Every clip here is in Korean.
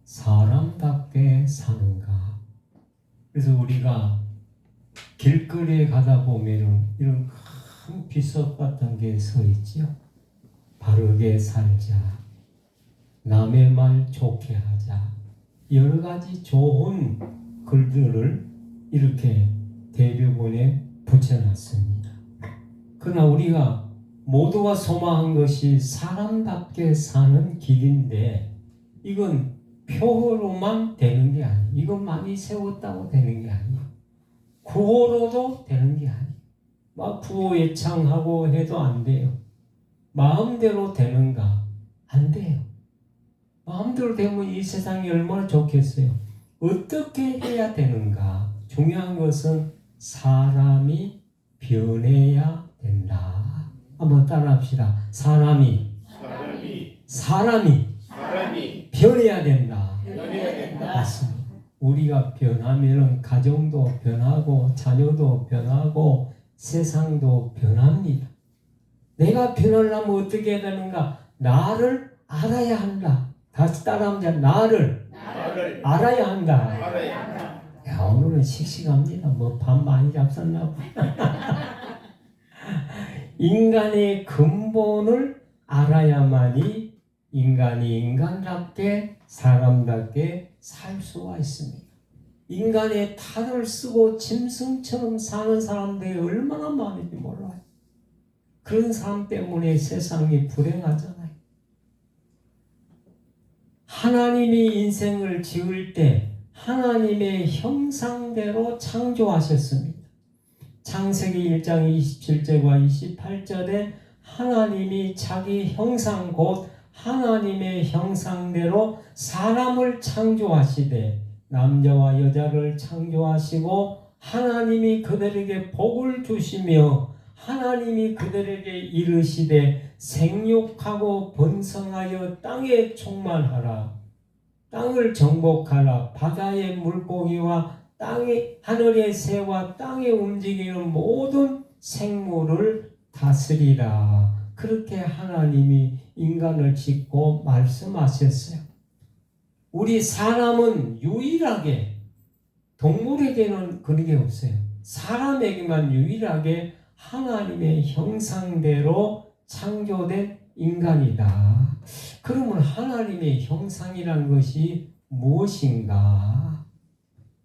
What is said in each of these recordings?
사람답게 사는가? 그래서 우리가 길거리에 가다 보면은 이런 큰 비석 같은 게 서 있지요. 바르게 살자, 남의 말 좋게 하자, 여러 가지 좋은 글들을 이렇게 대부분에 붙여놨습니다. 그러나 우리가 모두가 소망한 것이 사람답게 사는 길인데 이건 표로만 되는 게 아니에요. 이건 많이 세웠다고 되는 게 아니에요. 구호로도 되는 게 아니에요. 막 구호 예창하고 해도 안 돼요. 마음대로 되는가? 안 돼요. 마음대로 되면 이 세상이 얼마나 좋겠어요. 어떻게 해야 되는가? 중요한 것은 사람이 변해야 된다. 한번 따라합시다. 사람이 변해야 된다. 맞습니다. 우리가 변하면 가정도 변하고 자녀도 변하고 세상도 변합니다. 내가 변하려면 어떻게 해야 되는가? 나를 알아야 한다. 다시 따라하면 나를 알아야 한다. 야, 오늘은 씩씩합니다. 뭐 밥 많이 잡섰나 봐. 인간의 근본을 알아야만이 인간이 인간답게 사람답게 살 수가 있습니다. 인간의 탈을 쓰고 짐승처럼 사는 사람들이 얼마나 많은지 몰라요. 그런 사람 때문에 세상이 불행하잖아요. 하나님이 인생을 지을 때 하나님의 형상대로 창조하셨습니다. 창세기 1장 27절과 28절에 하나님이 자기 형상 곧 하나님의 형상대로 사람을 창조하시되 남자와 여자를 창조하시고 하나님이 그들에게 복을 주시며 하나님이 그들에게 이르시되 생육하고 번성하여 땅에 충만하라. 땅을 정복하라. 바다의 물고기와 땅의 하늘의 새와 땅에 움직이는 모든 생물을 다스리라. 그렇게 하나님이 인간을 짓고 말씀하셨어요. 우리 사람은 유일하게 동물에게는 그런 게 없어요. 사람에게만 유일하게 하나님의 형상대로 창조된 인간이다. 그러면 하나님의 형상이란 것이 무엇인가?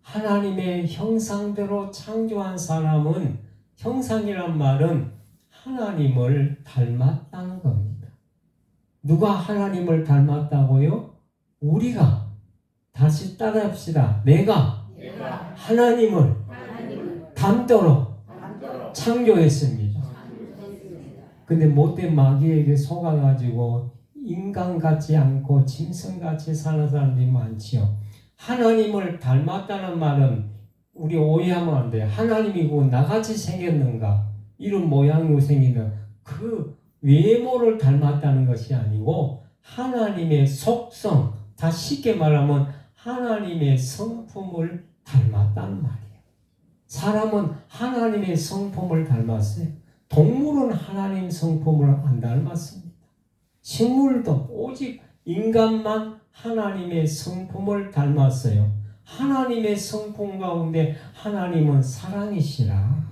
하나님의 형상대로 창조한 사람은 형상이란 말은 하나님을 닮았다는 겁니다. 누가 하나님을 닮았다고요? 우리가. 다시 따라합시다. 내가 하나님을 닮도록 창조했습니다. 근데 못된 마귀에게 속아가지고 인간 같지 않고 짐승 같이 사는 사람들이 많지요. 하나님을 닮았다는 말은 우리 오해하면 안 돼요. 하나님이고 나같이 생겼는가? 이런 모양으로 생기는 그 외모를 닮았다는 것이 아니고 하나님의 속성, 다 쉽게 말하면 하나님의 성품을 닮았다는 말이에요. 사람은 하나님의 성품을 닮았어요. 동물은 하나님 성품을 안 닮았습니다. 식물도 오직 인간만 하나님의 성품을 닮았어요. 하나님의 성품 가운데 하나님은 사랑이시라.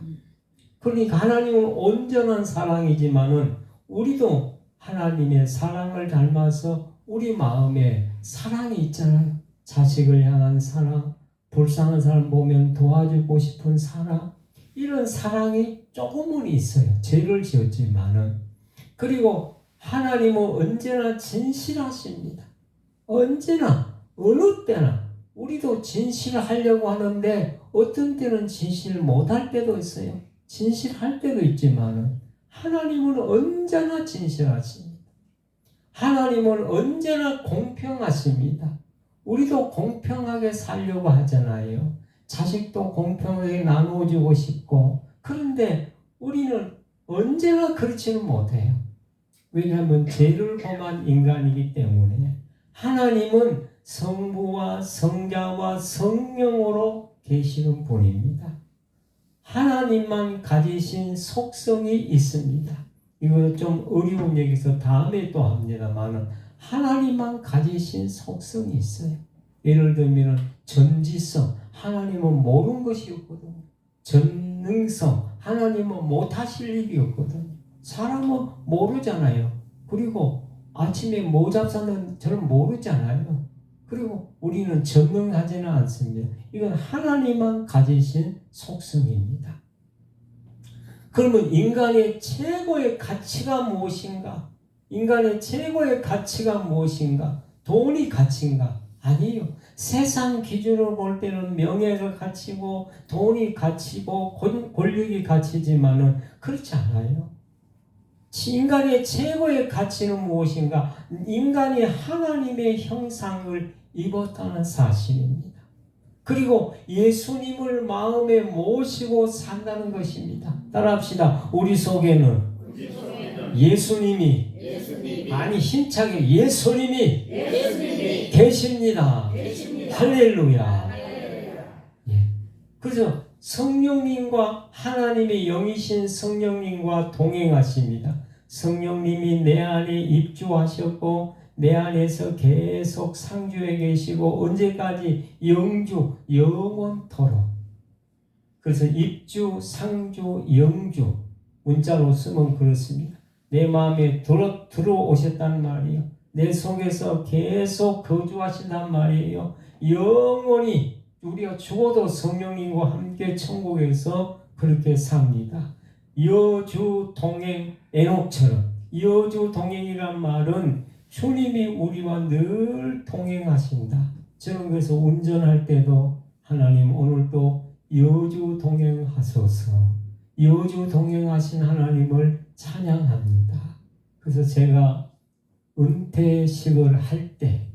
그러니까 하나님은 온전한 사랑이지만은 우리도 하나님의 사랑을 닮아서 우리 마음에 사랑이 있잖아요. 자식을 향한 사랑, 불쌍한 사람 보면 도와주고 싶은 사랑, 이런 사랑이 조금은 있어요. 죄를 지었지만은. 그리고 하나님은 언제나 진실하십니다. 언제나 어느 때나 우리도 진실하려고 하는데 어떤 때는 진실 못할 때도 있어요. 진실할 때도 있지만 하나님은 언제나 진실하십니다. 하나님은 언제나 공평하십니다. 우리도 공평하게 살려고 하잖아요. 자식도 공평하게 나누어주고 싶고, 그런데 우리는 언제나 그렇지는 못해요. 왜냐하면 죄를 범한 인간이기 때문에. 하나님은 성부와 성자와 성령으로 계시는 분입니다. 하나님만 가지신 속성이 있습니다. 이거 좀 어려운 얘기서 다음에 또 합니다만 하나님만 가지신 속성이 있어요. 예를 들면 전지성, 하나님은 모르는 것이 없거든요. 전능성, 하나님은 못하실 일이 없거든요. 사람은 모르잖아요. 그리고 아침에 뭐 잡사는 저는 모르잖아요. 그리고 우리는 전능하지는 않습니다. 이건 하나님만 가지신 속성입니다. 그러면 인간의 최고의 가치가 무엇인가? 인간의 최고의 가치가 무엇인가? 돈이 가치인가? 아니에요. 세상 기준으로 볼 때는 명예가 가치고 돈이 가치고 권력이 가치지만은 그렇지 않아요. 인간의 최고의 가치는 무엇인가? 인간이 하나님의 형상을 입었다는 사실입니다. 그리고 예수님을 마음에 모시고 산다는 것입니다. 따라합시다. 우리 속에는 예수님이 아니 힘차게 예수님이 계십니다. 할렐루야. 예. 그래서 성령님과 하나님의 영이신 성령님과 동행하십니다. 성령님이 내 안에 입주하셨고 내 안에서 계속 상주해 계시고 언제까지? 영원토록. 그래서 입주, 상주, 영주 문자로 쓰면 그렇습니다. 내 마음에 들어오셨단 말이에요. 내 속에서 계속 거주하신단 말이에요. 영원히 우리가 죽어도 성령님과 함께 천국에서 그렇게 삽니다. 여주 동행, 에녹처럼. 여주 동행이란 말은 주님이 우리와 늘 동행하신다. 저는 그래서 운전할 때도 하나님 오늘도 여주 동행하소서. 여주 동행하신 하나님을 찬양합니다. 그래서 제가 은퇴식을 할 때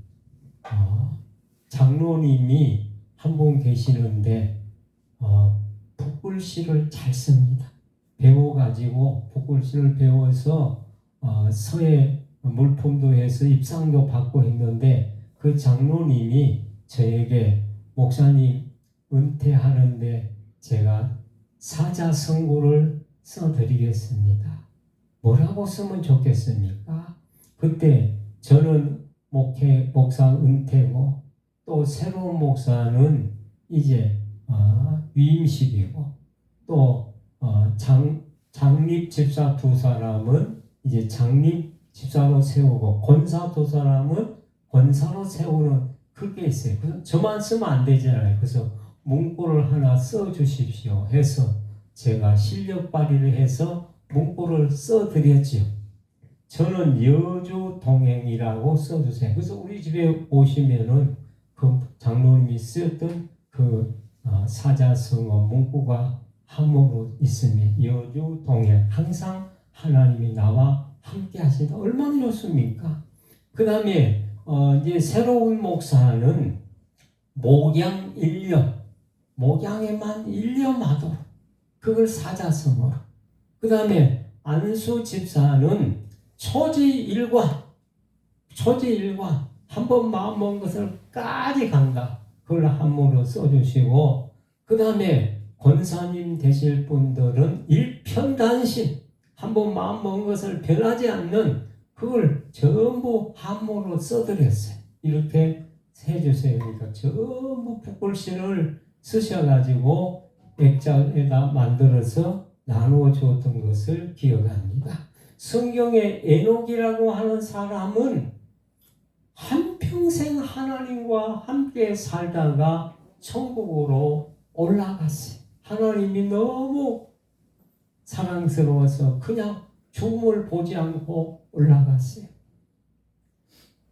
장로님이 한 분 계시는데 붓글씨를 잘 씁니다. 배워가지고 붓글씨를 배워서 서예 물품도 해서 입상도 받고 했는데 그 장로님이 저에게 목사님 은퇴하는데 제가 사자성고를 써드리겠습니다. 뭐라고 쓰면 좋겠습니까? 그때 저는 목사 은퇴고 또 새로운 목사는 이제 위임식이고 또 장립 집사 두 사람은 이제 장립 집사로 세우고 권사 두 사람은 권사로 세우는 그게 있어요. 그래서 저만 쓰면 안 되잖아요. 그래서 문구를 하나 써 주십시오 해서 제가 실력 발휘를 해서 문구를 써 드렸죠. 저는 여주 동행이라고 써 주세요. 그래서 우리 집에 오시면은 그 장로님이 쓰던 그 사자성어 문구가 함으로 있으면 여주 동행, 항상 하나님이 나와 함께 하신다. 얼마나 좋습니까? 그 다음에 이제 새로운 목사는 목양 1년, 목양에만 1년하도록 그걸 사자성어로. 그 다음에 안수 집사는 초지일관 한번 마음먹은 것을 까지 간다. 그걸 함으로 써주시고, 그 다음에 권사님 되실 분들은 일편단심, 한번 마음먹은 것을 변하지 않는 그걸 전부 함으로 써드렸어요. 이렇게 해주세요. 그러니까 전부 붓글씨를 쓰셔가지고 액자에다 만들어서 나누어 주었던 것을 기억합니다. 성경에 에녹이라고 하는 사람은 한평생 하나님과 함께 살다가 천국으로 올라갔어요. 하나님이 너무 사랑스러워서 그냥 죽음을 보지 않고 올라갔어요.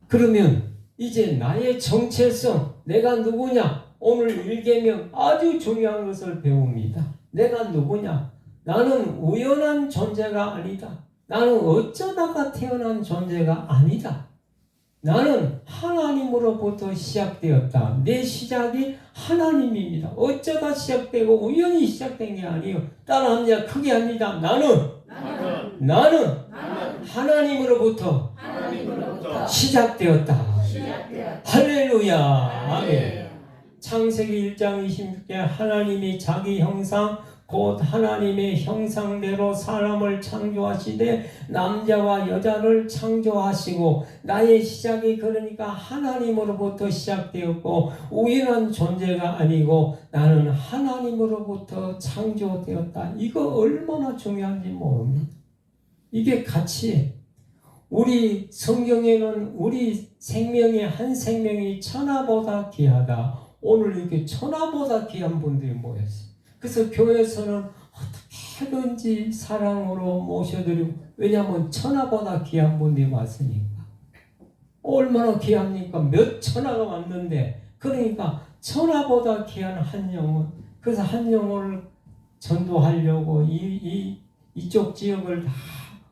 그러면 이제 나의 정체성, 내가 누구냐? 오늘 1계명 아주 중요한 것을 배웁니다. 내가 누구냐? 나는 우연한 존재가 아니다. 나는 어쩌다가 태어난 존재가 아니다. 나는 하나님으로부터 시작되었다. 내 시작이 하나님입니다. 어쩌다 시작되고 우연히 시작된 게 아니에요. 따라합니다. 크게 합니다. 나는 하나님으로부터 시작되었다. 할렐루야. 아멘. 창세기 1장 26절 하나님이 자기 형상 곧 하나님의 형상대로 사람을 창조하시되 남자와 여자를 창조하시고 나의 시작이 그러니까 하나님으로부터 시작되었고 우연한 존재가 아니고 나는 하나님으로부터 창조되었다. 이거 얼마나 중요한지 모릅니다. 이게 가치예요. 우리 성경에는 우리 생명의 한 생명이 천하보다 귀하다. 오늘 이렇게 천하보다 귀한 분들이 모였어요. 그래서 교회에서는 어떻게든지 사랑으로 모셔드리고, 왜냐하면 천하보다 귀한 분들이 왔으니까. 얼마나 귀합니까? 몇 천하가 왔는데, 그러니까 천하보다 귀한 한 영혼, 그래서 한 영혼을 전도하려고 이쪽 지역을 다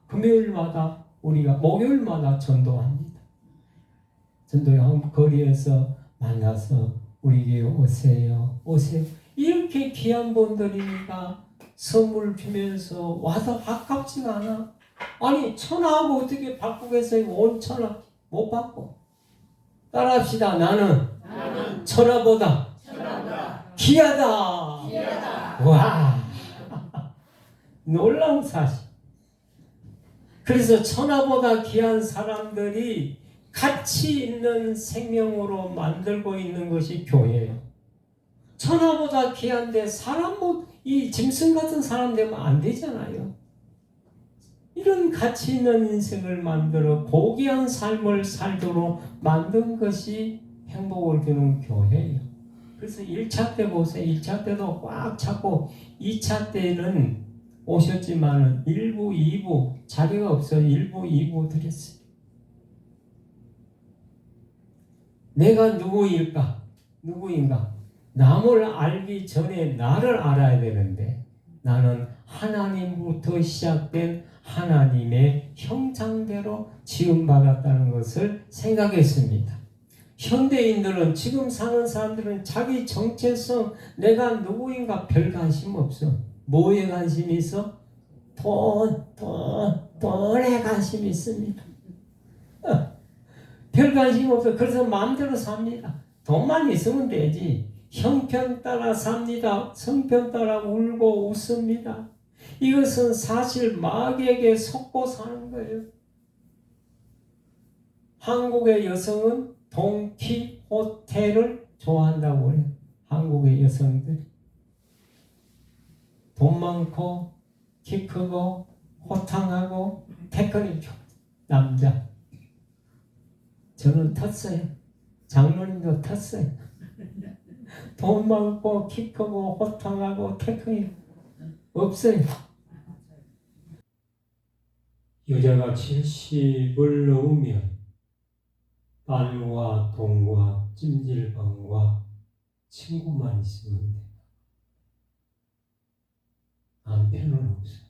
금요일마다 우리가 목요일마다 전도합니다. 전도형 거리에서 만나서 우리 교회 오세요. 이렇게 귀한 분들이니까 선물 주면서 와서 아깝지가 않아. 아니 천하하고 어떻게 바꾸겠어요? 온 천하 못 바꿔. 따라합시다. 나는 천하보다 귀하다. 와, 놀라운 사실. 그래서 천하보다 귀한 사람들이 가치 있는 생명으로 만들고 있는 것이 교회예요. 천하보다 귀한데 사람 이 짐승 같은 사람 되면 안 되잖아요. 이런 가치 있는 인생을 만들어 고귀한 삶을 살도록 만든 것이 행복을 주는 교회예요. 그래서 1차 때 보세요. 1차 때도 꽉 찼고 2차 때는 오셨지만 1부, 2부 자리가 없어요. 1부, 2부 드렸어요. 내가 누구인가? 남을 알기 전에 나를 알아야 되는데 나는 하나님부터 시작된 하나님의 형상대로 지음받았다는 것을 생각했습니다. 현대인들은 지금 사는 사람들은 자기 정체성 내가 누구인가 별 관심 없어. 뭐에 관심이 있어? 돈에 관심이 있습니다. 별 관심 없어. 그래서 마음대로 삽니다. 돈만 있으면 되지. 형편 따라 삽니다. 성편 따라 울고 웃습니다. 이것은 사실 마귀에게 속고 사는 거예요. 한국의 여성은 돈키호테를 좋아한다고 해요. 한국의 여성들. 돈 많고 키 크고 호탕하고 테크닉 좋은 남자. 저는 탔어요. 장로님도 탔어요. 돈 많고 키 크고 호탕하고 테크닉 없어요. 여자가 70을 넘으면 딸과 돈과 찜질방과 친구만 있으면 돼. 남편은 없어.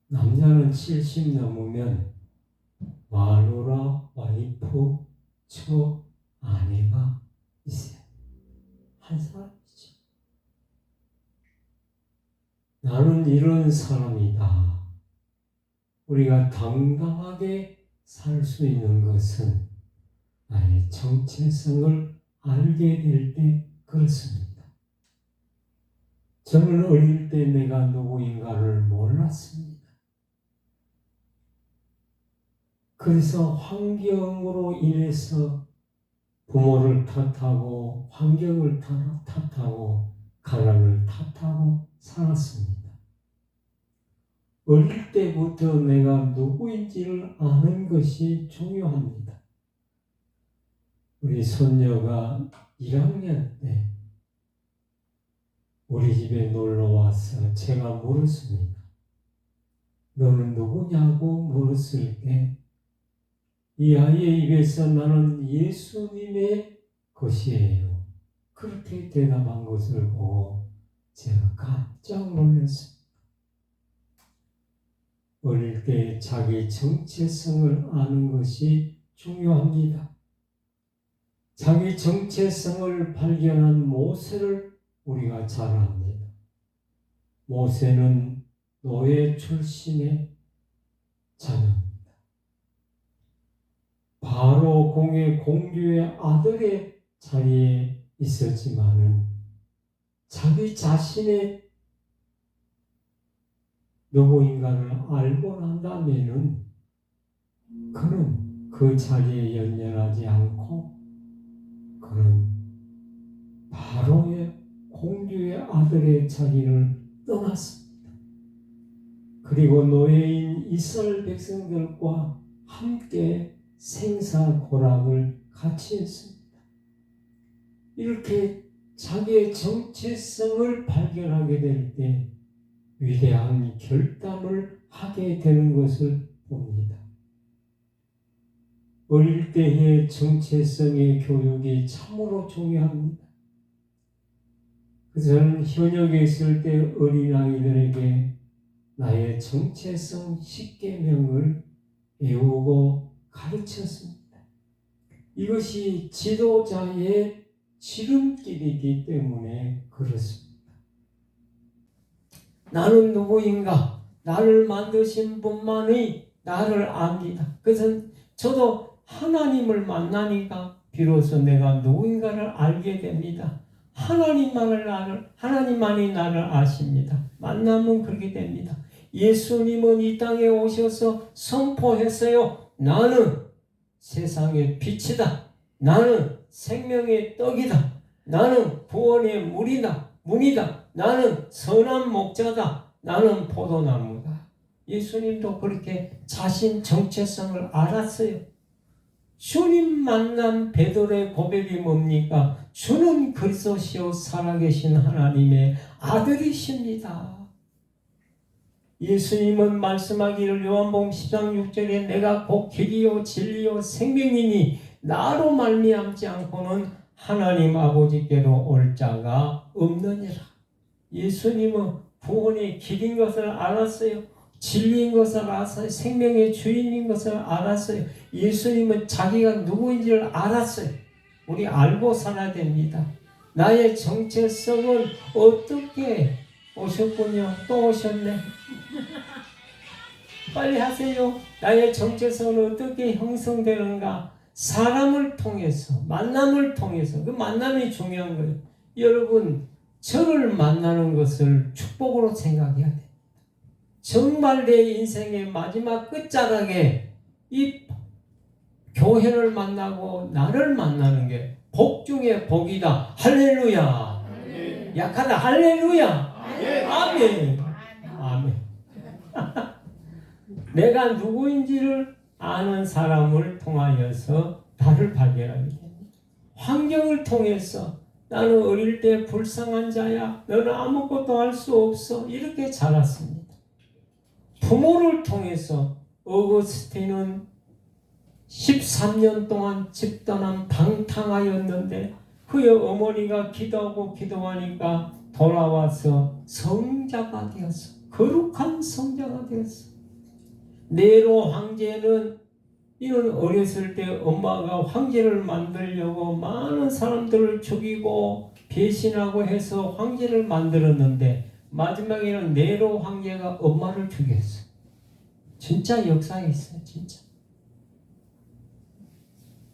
남자는 70 넘으면 마누라, 와이프, 처, 아내가 있어요. 한 사람이지. 나는 이런 사람이다. 우리가 당당하게 살 수 있는 것은 나의 정체성을 알게 될 때 그렇습니다. 저는 어릴 때 내가 누구인가를 몰랐습니다. 그래서 환경으로 인해서 부모를 탓하고 환경을 탓하고 가난을 탓하고 살았습니다. 어릴 때부터 내가 누구인지를 아는 것이 중요합니다. 우리 손녀가 1학년 때 우리 집에 놀러와서 제가 물었습니다. 너는 누구냐고 물었을 때 이 아이의 입에서 나는 예수님의 것이에요. 그렇게 대답한 것을 보고 제가 깜짝 놀랐습니다. 어릴 때 자기 정체성을 아는 것이 중요합니다. 자기 정체성을 발견한 모세를 우리가 잘 압니다. 모세는 노예 출신의 자녀입니다. 바로 공주의 아들의 자리에 있었지만은 자기 자신의 누구인가를 알고 난다면은 그는 그 자리에 연연하지 않고 그는 바로의 공주의 아들의 자리를 떠났습니다. 그리고 노예인 이스라엘 백성들과 함께 생사고락을 같이 했습니다. 이렇게 자기의 정체성을 발견하게 될 때 위대한 결단을 하게 되는 것을 봅니다. 어릴 때의 정체성의 교육이 참으로 중요합니다. 그래서 저는 현역에 있을 때 어린아이들에게 나의 정체성 10계명을 배우고 가르쳤습니다. 이것이 지도자의 지름길이기 때문에 그렇습니다. 나는 누구인가? 나를 만드신 분만이 나를 압니다. 그래서 저도 하나님을 만나니까 비로소 내가 누구인가를 알게 됩니다. 하나님만이 나를 아십니다. 만나면 그렇게 됩니다. 예수님은 이 땅에 오셔서 선포했어요. 나는 세상의 빛이다. 나는 생명의 떡이다. 나는 구원의 문이다. 나는 선한 목자다. 나는 포도나무다. 예수님도 그렇게 자신 정체성을 알았어요. 주님 만난 베드로의 고백이 뭡니까? 주는 그리스도시요 살아계신 하나님의 아들이십니다. 예수님은 말씀하기를 요한복음 10장 6절에 내가 곧 길이요 진리요 생명이니 나로 말미암지 않고는 하나님 아버지께로 올 자가 없느니라. 예수님은 구원의 길인 것을 알았어요. 진리인 것을 알았어요. 생명의 주인인 것을 알았어요. 예수님은 자기가 누구인지를 알았어요. 우리 알고 살아야 됩니다. 나의 정체성은 어떻게 오셨군요. 또 오셨네. 빨리 하세요. 나의 정체성은 어떻게 형성되는가? 사람을 통해서, 만남을 통해서. 그 만남이 중요한 거예요. 여러분, 저를 만나는 것을 축복으로 생각해야 돼요. 정말 내 인생의 마지막 끝자락에 이 교회를 만나고 나를 만나는 게 복 중에 복이다. 할렐루야. 아멘. 약하다. 할렐루야. 아멘. 아멘. 내가 누구인지를 아는 사람을 통하여서 나를 발견하게 됩니다. 환경을 통해서 나는 어릴 때 불쌍한 자야. 너는 아무것도 할 수 없어. 이렇게 자랐습니다. 부모를 통해서 어거스틴은 13년 동안 집단한 방탕하였는데 그의 어머니가 기도하니까 돌아와서 성자가 되었어. 거룩한 성자가 되었어. 네로 황제는 이는 어렸을 때 엄마가 황제를 만들려고 많은 사람들을 죽이고 배신하고 해서 황제를 만들었는데 마지막에는 네로 황제가 엄마를 죽였어. 진짜 역사에 있어요. 진짜.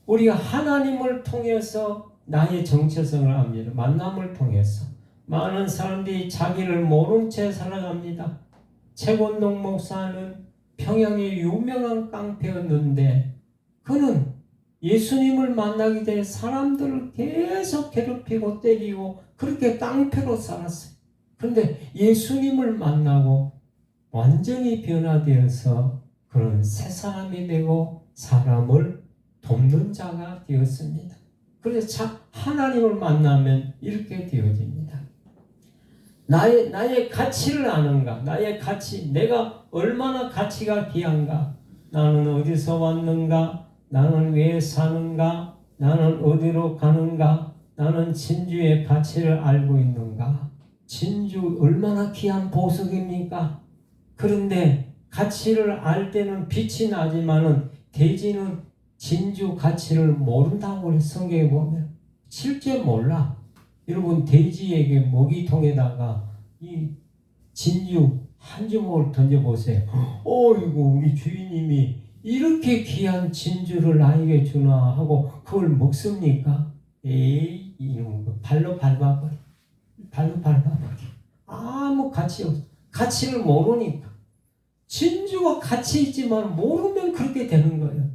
우리가 하나님을 통해서 나의 정체성을 압니다. 만남을 통해서. 많은 사람들이 자기를 모른 채 살아갑니다. 최권동 목사는 평양의 유명한 깡패였는데 그는 예수님을 만나기 전에 사람들을 계속 괴롭히고 때리고 그렇게 깡패로 살았어요. 그런데 예수님을 만나고 완전히 변화되어서 그런 새 사람이 되고 사람을 돕는 자가 되었습니다. 그래서 하나님을 만나면 이렇게 되어집니다. 나의 가치를 아는가? 나의 가치, 내가 얼마나 가치가 귀한가? 나는 어디서 왔는가? 나는 왜 사는가? 나는 어디로 가는가? 나는 진주의 가치를 알고 있는가? 진주 얼마나 귀한 보석입니까? 그런데 가치를 알 때는 빛이 나지만은 대지는 진주 가치를 모른다고 그래. 성경에 보면 실제 몰라. 여러분 돼지에게 먹이통에다가 이 진주 한 주먹을 던져보세요. 어이구 우리 주인님이 이렇게 귀한 진주를 나에게 주나 하고 그걸 먹습니까? 에이 이놈 발로 밟아버려. 아무 가치 없어. 가치를 모르니까. 진주가 같이 있지만 모르면 그렇게 되는 거예요.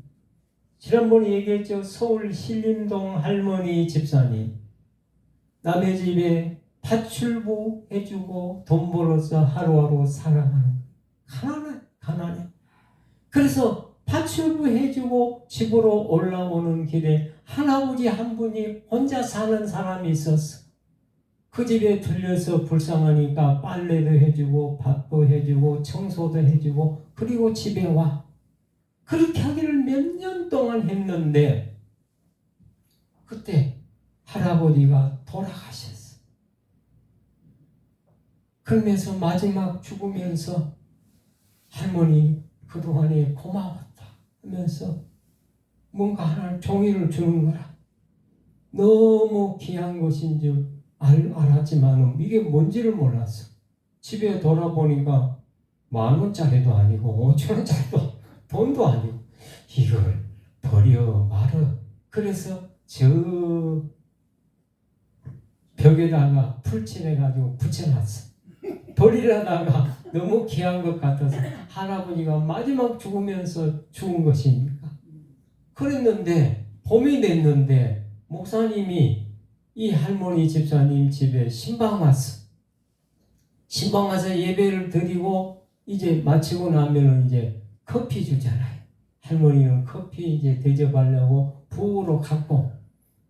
지난번에 얘기했죠. 서울 신림동 할머니 집사님. 남의 집에 파출부 해주고 돈 벌어서 하루하루 살아가는 거예요. 가난해. 그래서 파출부 해주고 집으로 올라오는 길에 할아버지 한 분이 혼자 사는 사람이 있었어. 그 집에 들려서 불쌍하니까 빨래도 해주고 밥도 해주고 청소도 해주고 그리고 집에 와. 그렇게 하기를 몇 년 동안 했는데 그때 할아버지가 돌아가셨어. 그러면서 마지막 죽으면서 할머니 그동안에 고마웠다 하면서 뭔가 하나 종이를 주는 거라. 너무 귀한 것인 줄 알았지만 이게 뭔지를 몰랐어. 집에 돌아보니까 10,000원짜리도 아니고 5,000원짜리도 돈도 아니고 이걸 버려 말어. 그래서 저 벽에다가 풀칠해가지고 붙여놨어. 버리려다가 너무 귀한 것 같아서 할아버지가 마지막 죽으면서 죽은 것이니까. 그랬는데 봄이 됐는데 목사님이 이 할머니 집사님 집에 신방 왔어. 신방 와서 예배를 드리고 이제 마치고 나면은 이제 커피 주잖아요. 할머니는 커피 이제 대접하려고 부으러 갔고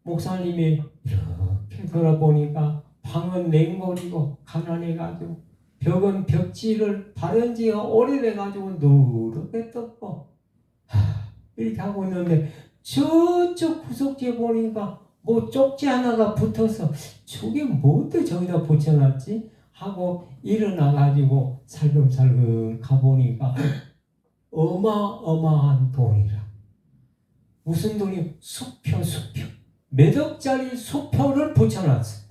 목사님이 이렇게 돌아보니까 방은 냉골이고 가난해가지고 벽은 벽지를 바른 지가 오래돼가지고 누렇게 떴고 이렇게 하고 있는데 저쪽 구석지에 보니까 뭐 쪽지 하나가 붙어서 저게 뭔데 저기다 붙여놨지? 하고 일어나가지고 살금살금 가보니까 어마어마한 돈이라. 무슨 돈이? 수표. 몇 억짜리 수표를 붙여놨어.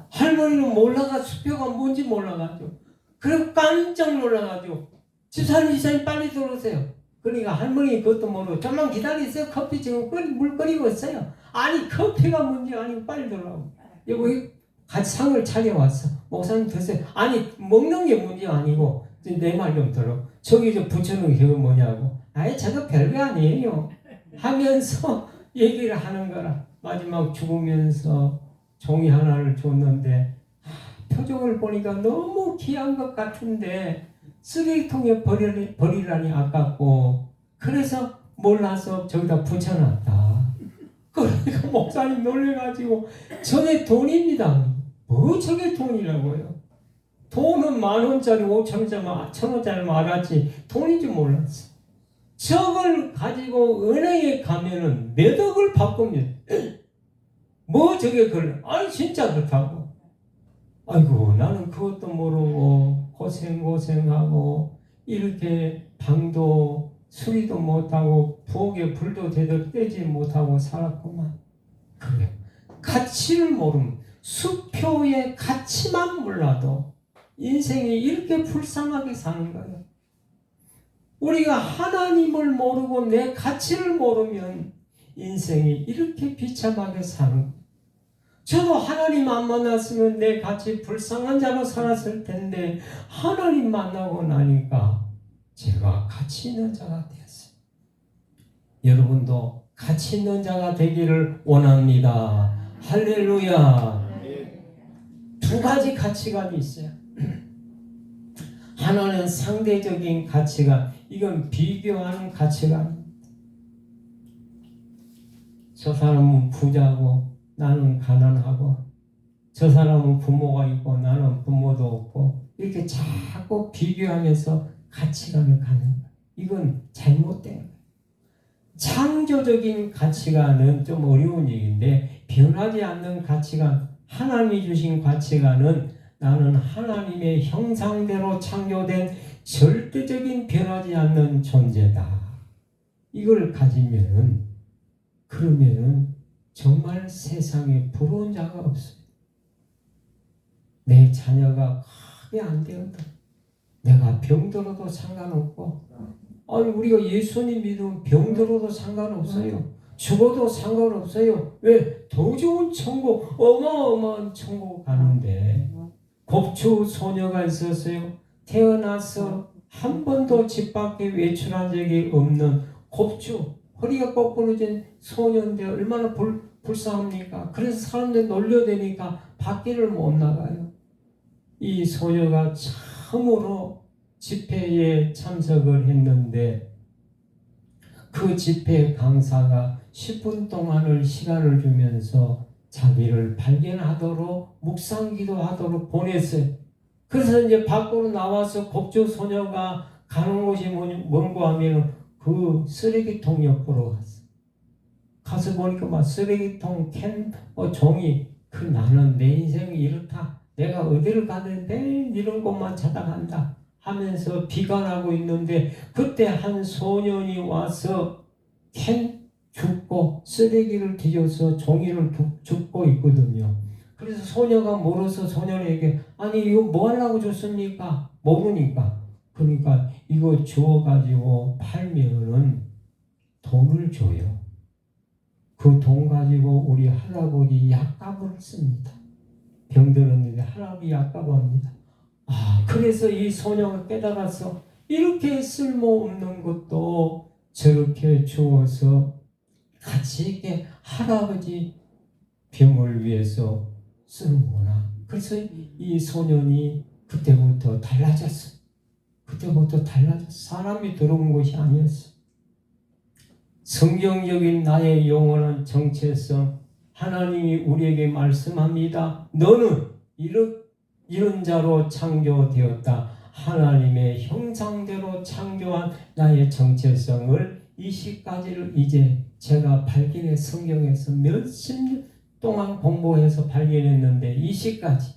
할머니는 몰라가 수표가 뭔지 몰라가지고 그리고 깜짝 놀라가지고 집사님 빨리 들어오세요. 그러니까 할머니 그것도 모르고 좀만 기다리세요. 커피 지금 물 끓이고 있어요. 아니 커피가 문제 아니고 빨리 들어오고 여기 같이 상을 차려왔어. 목사님 드세요. 아니 먹는 게 문제 아니고 내 말 좀 들어. 저기 저 붙여놓은 게 뭐냐고. 아예 저거 별거 아니에요 하면서 얘기를 하는 거라. 마지막 죽으면서 종이 하나를 줬는데 표정을 보니까 너무 귀한 것 같은데 쓰레기통에 버리라니 아깝고 그래서 몰라서 저기다 붙여놨다. 그러니까 목사님 놀래가지고 저게 돈입니다. 뭐 저게 돈이라고요? 돈은 10,000원짜리 5,000원짜리 1,000원짜리 알았지 돈인 줄 몰랐어. 저걸 가지고 은행에 가면은 몇 억을 바꾸면 뭐 저게 아니 진짜 그렇다고. 아이고 나는 그것도 모르고 고생하고 이렇게 방도 수리도 못하고 부엌에 불도 제대로 떼지 못하고 살았구만. 그래 가치를 모르면 수표의 가치만 몰라도 인생이 이렇게 불쌍하게 사는 거예요. 우리가 하나님을 모르고 내 가치를 모르면 인생이 이렇게 비참하게 사는 거예요. 저도 하나님 안 만났으면 내 같이 불쌍한 자로 살았을 텐데 하나님 만나고 나니까 제가 가치 있는 자가 되었어요. 여러분도 가치 있는 자가 되기를 원합니다. 할렐루야. 두 가지 가치관이 있어요. 하나는 상대적인 가치관, 이건 비교하는 가치관. 저 사람은 부자고 나는 가난하고 저 사람은 부모가 있고 나는 부모도 없고 이렇게 자꾸 비교하면서 가치관을 갖는 거예요. 이건 잘못된 거예요. 창조적인 가치관은 좀 어려운 얘기인데 변하지 않는 가치관, 하나님이 주신 가치관은 나는 하나님의 형상대로 창조된 절대적인 변하지 않는 존재다. 이걸 가지면은 그러면은 정말 세상에 부러운 자가 없어요. 내 자녀가 크게 안 되었다. 내가 병들어도 상관없고 아니 우리가 예수님 믿으면 병들어도 상관없어요. 죽어도 상관없어요. 왜? 더 좋은 천국, 어마어마한 천국 가는데 곱추 소녀가 있었어요. 태어나서 한 번도 집 밖에 외출한 적이 없는 곱주, 허리가 거꾸로진 소년인데 얼마나 불쌍합니까? 그래서 사람들 놀려대니까 밖에를 못 나가요. 이 소녀가 참으로 집회에 참석을 했는데 그 집회 강사가 10분 동안을 시간을 주면서 자기를 발견하도록 묵상기도 하도록 보냈어요. 그래서 이제 밖으로 나와서 곱주 소녀가 가는 곳이 뭔고 하면 그 쓰레기통 옆으로 갔어. 가서 보니까 막 쓰레기통 캔 종이 나는 내 인생이 이렇다. 내가 어디를 가든 매일 이런 곳만 찾아간다 하면서 비관하고 있는데 그때 한 소년이 와서 캔 줍고 쓰레기를 뒤져서 종이를 줍고 있거든요. 그래서 소녀가 물어서 소년에게 아니 이거 뭐 하려고 줬습니까? 모르니까. 그러니까 이거 주워가지고 팔면은 돈을 줘요. 그 돈 가지고 우리 할아버지 약값을 씁니다. 병들었는데 할아버지 약값합니다. 그래서 이 소녀가 깨달아서 이렇게 쓸모없는 것도 저렇게 주어서 같이 이렇게 할아버지 병을 위해서 쓰는구나. 그래서 이 소년이 그때부터 달라졌어. 사람이 들어온 것이 아니었어. 성경적인 나의 영원한 정체성, 하나님이 우리에게 말씀합니다. 너는 이런 자로 창조되었다. 하나님의 형상대로 창조한 나의 정체성을 이 시까지를 이제 제가 발견해 성경에서 몇십 년 동안 공부해서 발견했는데 이 시까지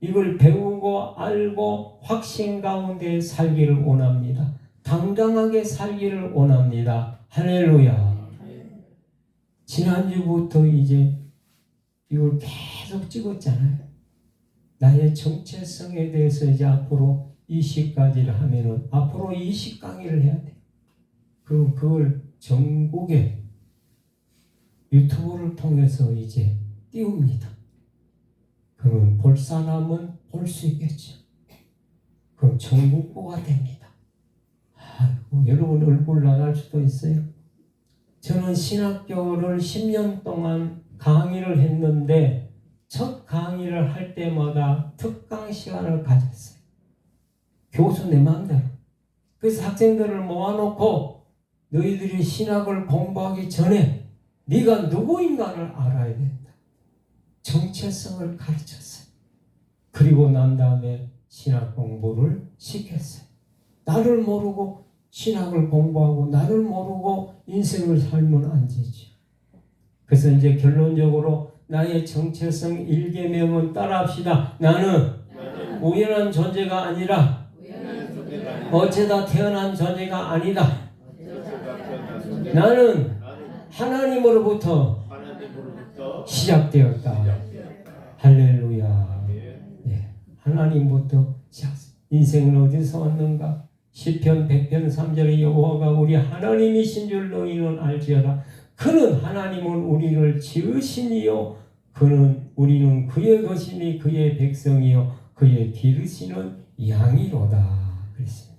이걸 배우고 알고 확신 가운데 살기를 원합니다. 당당하게 살기를 원합니다. 할렐루야. 지난주부터 이제 이걸 계속 찍었잖아요. 나의 정체성에 대해서 이제 앞으로 20가지를 하면은 앞으로 20강의를 해야 돼. 그럼 그걸 전국에 유튜브를 통해서 이제 띄웁니다. 그러면 볼 사람은 볼 수 있겠죠. 그럼 전국보가 됩니다. 여러분 얼굴 나갈 수도 있어요. 저는 신학교를 10년 동안 강의를 했는데 첫 강의를 할 때마다 특강 시간을 가졌어요. 교수 내 마음대로. 그래서 학생들을 모아놓고 너희들이 신학을 공부하기 전에 네가 누구인가를 알아야 된다. 정체성을 가르쳤어요. 그리고 난 다음에 신학 공부를 시켰어요. 나를 모르고 신학을 공부하고 나를 모르고 인생을 살면 안 되죠. 그래서 이제 결론적으로 나의 정체성 1계명은 따라합시다. 나는 우연한 존재가 아니라 어쩌다 태어난 존재가 아니다. 나는 하나님으로부터 시작되었다. 할렐루야. 네. 하나님부터 시작. 인생은 어디서 왔는가? 시편 100편 3절에 여호와가 우리 하나님이신 줄 너희는 알지어라. 그는 하나님은 우리를 지으시니요 우리는 그의 것이니 그의 백성이요 그의 기르시는 양이로다. 그랬습니다.